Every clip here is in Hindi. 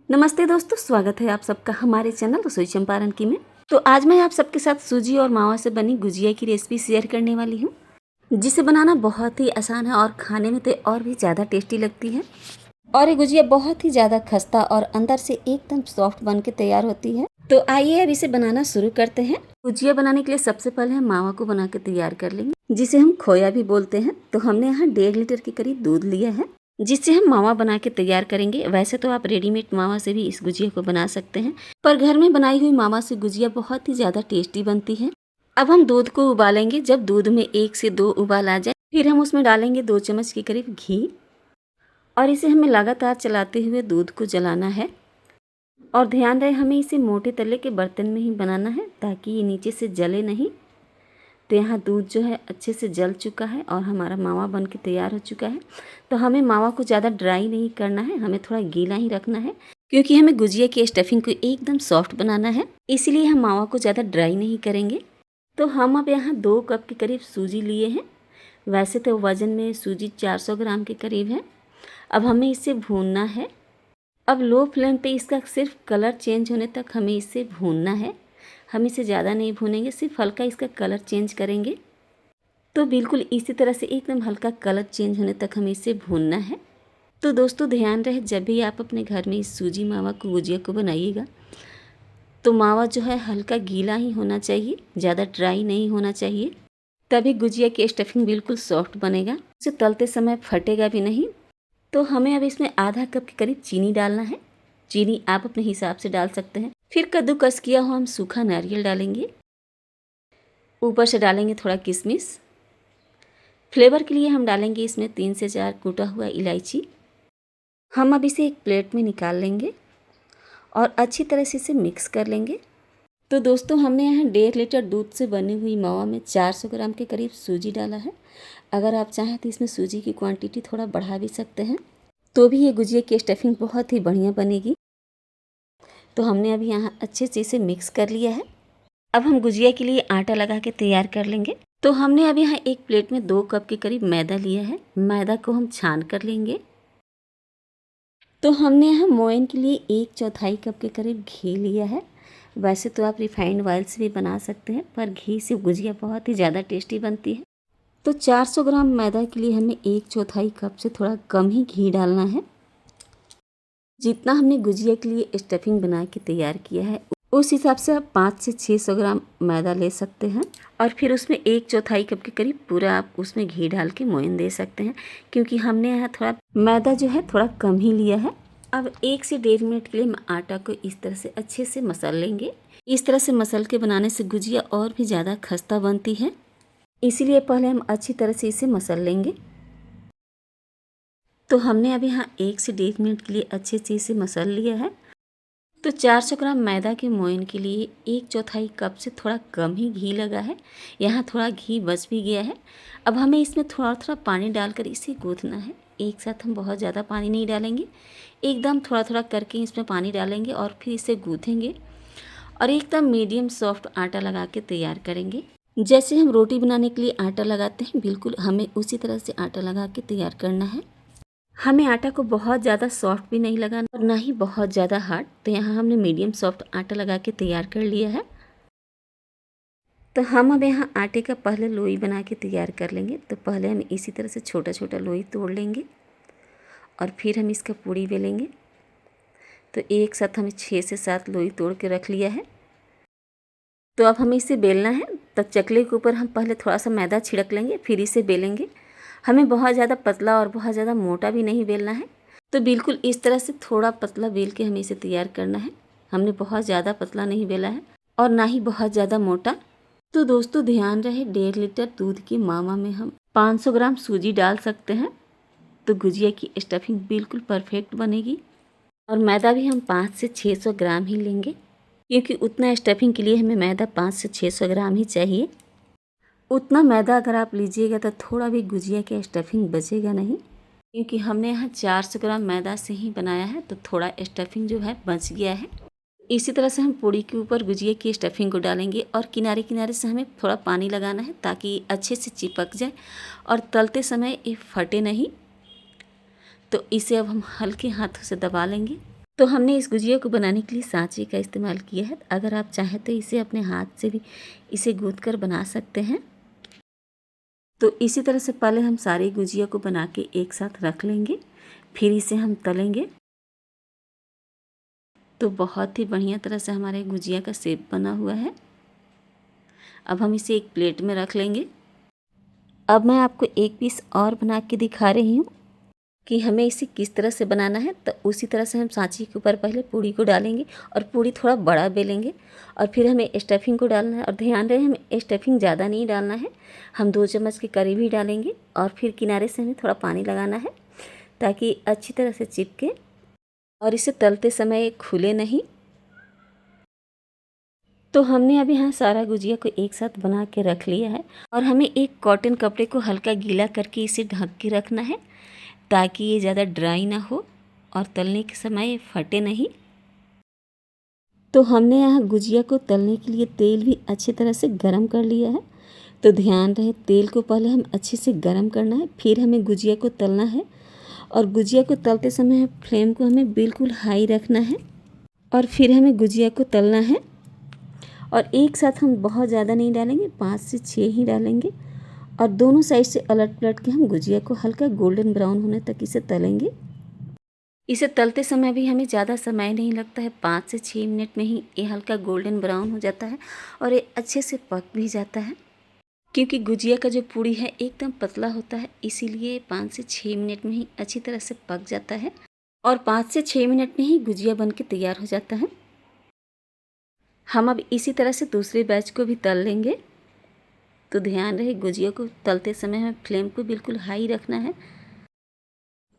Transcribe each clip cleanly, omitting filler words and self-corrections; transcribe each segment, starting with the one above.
नमस्ते दोस्तों, स्वागत है आप सबका हमारे चैनल रसोई चंपारण की में। तो आज मैं आप सबके साथ सूजी और मावा से बनी गुजिया की रेसिपी शेयर करने वाली हूँ, जिसे बनाना बहुत ही आसान है और खाने में तो और भी ज़्यादा टेस्टी लगती है। और ये गुजिया बहुत ही ज़्यादा खस्ता और अंदर से एकदम सॉफ्ट बन के तैयार होती है। तो आइए अब इसे बनाना शुरू करते हैं। गुजिया बनाने के लिए सबसे पहले हम मावा को बना के तैयार कर लेंगे, जिसे हम खोया भी बोलते हैं। तो हमने यहाँ 1.5 लीटर के करीब दूध लिया है, जिससे हम मावा बना के तैयार करेंगे। वैसे तो आप रेडीमेड मावा से भी इस गुजिया को बना सकते हैं, पर घर में बनाई हुई मावा से गुजिया बहुत ही ज़्यादा टेस्टी बनती है। अब हम दूध को उबालेंगे। जब दूध में 1 से 2 उबाल आ जाए, फिर हम उसमें डालेंगे 2 चम्मच के करीब घी, और इसे हमें लगातार चलाते हुए दूध को जलाना है। और ध्यान रहे, हमें इसे मोटे तले के बर्तन में ही बनाना है ताकि ये नीचे से जले नहीं। तो यहाँ दूध जो है अच्छे से जल चुका है और हमारा मावा बन के तैयार हो चुका है। तो हमें मावा को ज़्यादा ड्राई नहीं करना है, हमें थोड़ा गीला ही रखना है, क्योंकि हमें गुजिया की स्टफिंग को एकदम सॉफ्ट बनाना है। इसीलिए हम मावा को ज़्यादा ड्राई नहीं करेंगे। तो हम अब यहाँ 2 कप के करीब सूजी लिए हैं। वैसे तो वज़न में सूजी 400 ग्राम के करीब है। अब हमें इसे भूनना है। अब लो फ्लेम पे इसका सिर्फ कलर चेंज होने तक हमें इसे भूनना है। हम इसे ज़्यादा नहीं भूनेंगे, सिर्फ हल्का इसका कलर चेंज करेंगे। तो बिल्कुल इसी तरह से एकदम हल्का कलर चेंज होने तक हमें इसे भूनना है। तो दोस्तों ध्यान रहे, जब भी आप अपने घर में इस सूजी मावा को गुजिया को बनाइएगा, तो मावा जो है हल्का गीला ही होना चाहिए, ज़्यादा ड्राई नहीं होना चाहिए। तभी गुजिया की स्टफिंग बिल्कुल सॉफ्ट बनेगा, इसे तलते समय फटेगा भी नहीं। तो हमें अब इसमें आधा कप के करीब चीनी डालना है। चीनी आप अपने हिसाब से डाल सकते हैं। फिर कद्दूकस किया हुआ हम सूखा नारियल डालेंगे। ऊपर से डालेंगे थोड़ा किशमिश। फ्लेवर के लिए हम डालेंगे इसमें 3 से 4 कूटा हुआ इलायची। हम अब इसे एक प्लेट में निकाल लेंगे और अच्छी तरह से इसे मिक्स कर लेंगे। तो दोस्तों हमने यहाँ 1.5 लीटर दूध से बनी हुई मावा में 400 ग्राम के करीब सूजी डाला है। अगर आप चाहें तो इसमें सूजी की क्वांटिटी थोड़ा बढ़ा भी सकते हैं, तो भी ये गुजिया की स्टफिंग बहुत ही बढ़िया बनेगी। तो हमने अभी यहाँ अच्छे से इसे मिक्स कर लिया है। अब हम गुजिया के लिए आटा लगा के तैयार कर लेंगे। तो हमने अभी यहाँ एक प्लेट में 2 कप के करीब मैदा लिया है। मैदा को हम छान कर लेंगे। तो हमने यहाँ मोयन के लिए 1/4 कप के करीब घी लिया है। वैसे तो आप रिफाइंड ऑयल से भी बना सकते हैं, पर घी से गुजिया बहुत ही ज़्यादा टेस्टी बनती है। तो 400 ग्राम मैदा के लिए हमें 1/4 कप से थोड़ा कम ही घी डालना है। जितना हमने गुजिया के लिए स्टफिंग बना के तैयार किया है, उस हिसाब से आप 500 से 600 ग्राम मैदा ले सकते हैं। और फिर उसमें 1/4 कप के करीब पूरा आप उसमें घी डाल के मोयन दे सकते हैं, क्योंकि हमने यहाँ थोड़ा मैदा जो है थोड़ा कम ही लिया है। अब 1 से 1.5 मिनट के लिए हम आटा को इस तरह से अच्छे से मसल लेंगे। इस तरह से मसल के बनाने से गुजिया और भी ज़्यादा खस्ता बनती है, इसीलिए पहले हम अच्छी तरह से इसे मसल लेंगे। तो हमने अभी यहाँ 1 से 1.5 मिनट के लिए अच्छे से इसे मसल लिया है। तो 400 ग्राम मैदा के मोयन के लिए 1/4 कप से थोड़ा कम ही घी लगा है। यहाँ थोड़ा घी बच भी गया है। अब हमें इसमें थोड़ा थोड़ा पानी डालकर इसे गूँथना है। एक साथ हम बहुत ज़्यादा पानी नहीं डालेंगे, एकदम थोड़ा थोड़ा करके इसमें पानी डालेंगे और फिर इसे गूँथेंगे और एकदम मीडियम सॉफ्ट आटा लगा के तैयार करेंगे। जैसे हम रोटी बनाने के लिए आटा लगाते हैं, बिल्कुल हमें उसी तरह से आटा लगा के तैयार करना है। हमें आटा को बहुत ज़्यादा सॉफ्ट भी नहीं लगाना और ना ही बहुत ज़्यादा हार्ड। तो यहाँ हमने मीडियम सॉफ्ट आटा लगा के तैयार कर लिया है। तो हम अब यहाँ आटे का पहले लोई बना के तैयार कर लेंगे। तो पहले हम इसी तरह से छोटा छोटा लोई तोड़ लेंगे और फिर हम इसका पूड़ी बेलेंगे। तो एक साथ हमें 6 से 7 लोई तोड़ के रख लिया है। तो अब हमें इसे बेलना है। तो चकले के ऊपर हम पहले थोड़ा सा मैदा छिड़क लेंगे, फिर इसे बेलेंगे। हमें बहुत ज़्यादा पतला और बहुत ज़्यादा मोटा भी नहीं बेलना है। तो बिल्कुल इस तरह से थोड़ा पतला बेल के हमें इसे तैयार करना है। हमने बहुत ज़्यादा पतला नहीं बेला है और ना ही बहुत ज़्यादा मोटा। तो दोस्तों ध्यान रहे, 1.5 लीटर दूध की मावा में हम 500 ग्राम सूजी डाल सकते हैं। तो गुजिया की स्टफिंग बिल्कुल परफेक्ट बनेगी। और मैदा भी हम 5 से 600 ग्राम ही लेंगे, क्योंकि उतना स्टफिंग के लिए हमें मैदा 5 से 600 ग्राम ही चाहिए। उतना मैदा अगर आप लीजिएगा तो थोड़ा भी गुजिया की स्टफिंग बचेगा नहीं, क्योंकि हमने यहाँ 400 ग्राम मैदा से ही बनाया है। तो थोड़ा स्टफिंग जो है बच गया है। इसी तरह से हम पूड़ी के ऊपर गुजिया की स्टफिंग को डालेंगे और किनारे किनारे से हमें थोड़ा पानी लगाना है ताकि अच्छे से चिपक जाए और तलते समय ये फटे नहीं। तो इसे अब हम हल्के हाथों से दबा लेंगे तो हमने इस गुजिया को बनाने के लिए सांचे का इस्तेमाल किया है। अगर आप चाहें तो इसे अपने हाथ से भी इसे गूंथ कर बना सकते हैं। तो इसी तरह से पहले हम सारी गुजिया को बना के एक साथ रख लेंगे, फिर इसे हम तलेंगे। तो बहुत ही बढ़िया तरह से हमारे गुजिया का शेप बना हुआ है। अब हम इसे एक प्लेट में रख लेंगे। अब मैं आपको एक पीस और बना के दिखा रही हूँ कि हमें इसे किस तरह से बनाना है। तो उसी तरह से हम सांची के ऊपर पहले पूड़ी को डालेंगे और पूड़ी थोड़ा बड़ा बेलेंगे और फिर हमें स्टफिंग को डालना है। और ध्यान रहे हमें स्टफिंग ज़्यादा नहीं डालना है, हम 2 चम्मच के करीब ही डालेंगे। और फिर किनारे से हमें थोड़ा पानी लगाना है ताकि अच्छी तरह से चिपके और इसे तलते समय ये खुले नहीं। तो हमने अब यहाँ सारा गुजिया को एक साथ बना के रख लिया है और हमें एक कॉटन कपड़े को हल्का गीला करके इसे ढक के रखना है ताकि ये ज़्यादा ड्राई ना हो और तलने के समय ये फटे नहीं। तो हमने यहाँ गुजिया को तलने के लिए तेल भी अच्छी तरह से गरम कर लिया है। तो ध्यान रहे तेल को पहले हम अच्छे से गरम करना है, फिर हमें गुजिया को तलना है। और गुजिया को तलते समय फ्लेम को हमें बिल्कुल हाई रखना है और फिर हमें गुजिया को तलना है। और एक साथ हम बहुत ज़्यादा नहीं डालेंगे, 5 से 6 ही डालेंगे और दोनों साइड से पलट के हम गुजिया को हल्का गोल्डन ब्राउन होने तक इसे तलेंगे। इसे तलते समय भी हमें ज़्यादा समय नहीं लगता है, 5 से 6 मिनट में ही ये हल्का गोल्डन ब्राउन हो जाता है और ये अच्छे से पक भी जाता है। क्योंकि गुजिया का जो पूड़ी है एकदम पतला होता है, इसीलिए 5 से 6 मिनट में ही अच्छी तरह से पक जाता है और 5 से 6 मिनट में ही गुजिया बन के तैयार हो जाता है। हम अब इसी तरह से दूसरे बैच को भी तल लेंगे। तो ध्यान रहे गुजिया को तलते समय हमें फ्लेम को बिल्कुल हाई रखना है।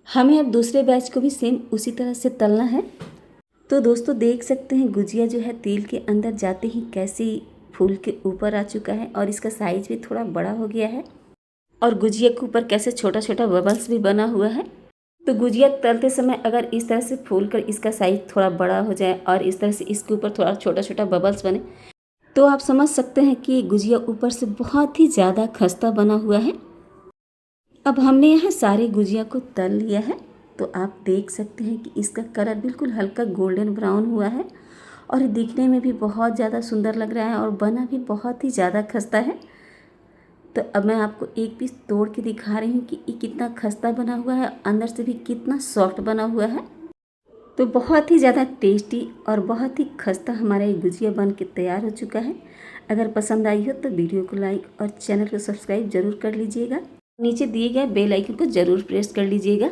हमें अब दूसरे बैच को भी सेम उसी तरह से तलना है। तो दोस्तों देख सकते हैं गुजिया जो है तेल के अंदर जाते ही कैसे फूल के ऊपर आ चुका है और इसका साइज भी थोड़ा बड़ा हो गया है और गुजिया के ऊपर कैसे छोटा छोटा बबल्स भी बना हुआ है। तो गुजिया तलते समय अगर इस तरह से फूल कर इसका साइज थोड़ा बड़ा हो जाए और इस तरह से इसके ऊपर थोड़ा छोटा छोटा बबल्स बने तो आप समझ सकते हैं कि गुजिया ऊपर से बहुत ही ज़्यादा खस्ता बना हुआ है। अब हमने यहाँ सारे गुजिया को तल लिया है। तो आप देख सकते हैं कि इसका कलर बिल्कुल हल्का गोल्डन ब्राउन हुआ है और दिखने में भी बहुत ज़्यादा सुंदर लग रहा है और बना भी बहुत ही ज़्यादा खस्ता है। तो अब मैं आपको एक पीस तोड़ के दिखा रही हूँ कि ये कितना खस्ता बना हुआ है, अंदर से भी कितना सॉफ्ट बना हुआ है। तो बहुत ही ज़्यादा टेस्टी और बहुत ही खस्ता हमारा ये गुजिया बन के तैयार हो चुका है। अगर पसंद आई हो तो वीडियो को लाइक और चैनल को सब्सक्राइब ज़रूर कर लीजिएगा। नीचे दिए गए बेल आइकन को ज़रूर प्रेस कर लीजिएगा।